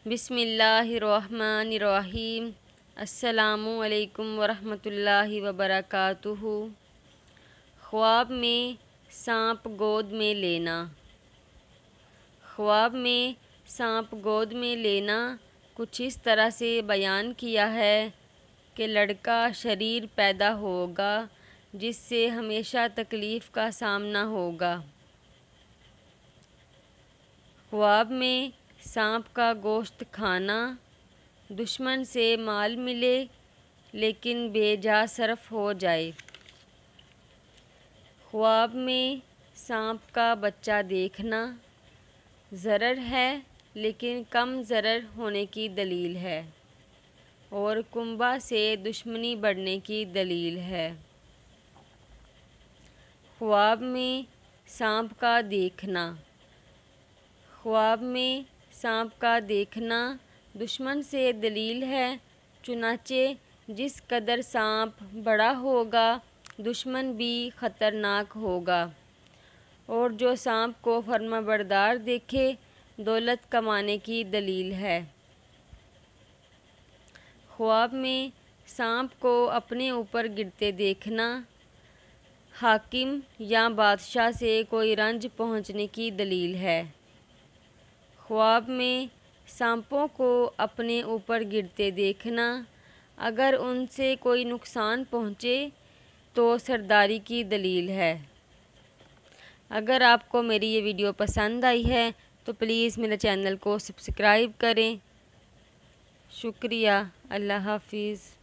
بسم اللہ الرحمن الرحیم۔ السلام علیکم ورحمۃ اللہ وبرکاتہ۔ خواب میں سانپ گود میں لینا۔ خواب میں سانپ گود میں لینا کچھ اس طرح سے بیان کیا ہے کہ لڑکا شریر پیدا ہوگا جس سے ہمیشہ تکلیف کا سامنا ہوگا۔ خواب میں سانپ کا گوشت کھانا، دشمن سے مال ملے لیکن بے جا صرف ہو جائے۔ خواب میں سانپ کا بچہ دیکھنا ضرر ہے لیکن کم ضرر ہونے کی دلیل ہے اور کنبہ سے دشمنی بڑھنے کی دلیل ہے۔ خواب میں سانپ کا دیکھنا۔ خواب میں سانپ کا دیکھنا دشمن سے دلیل ہے، چنانچہ جس قدر سانپ بڑا ہوگا دشمن بھی خطرناک ہوگا، اور جو سانپ کو فرمانبردار دیکھے دولت کمانے کی دلیل ہے۔ خواب میں سانپ کو اپنے اوپر گرتے دیکھنا حاکم یا بادشاہ سے کوئی رنج پہنچنے کی دلیل ہے۔ خواب میں سانپوں کو اپنے اوپر گرتے دیکھنا اگر ان سے کوئی نقصان پہنچے تو سرداری کی دلیل ہے۔ اگر آپ کو میری یہ ویڈیو پسند آئی ہے تو پلیز میرے چینل کو سبسکرائب کریں۔ شکریہ۔ اللہ حافظ۔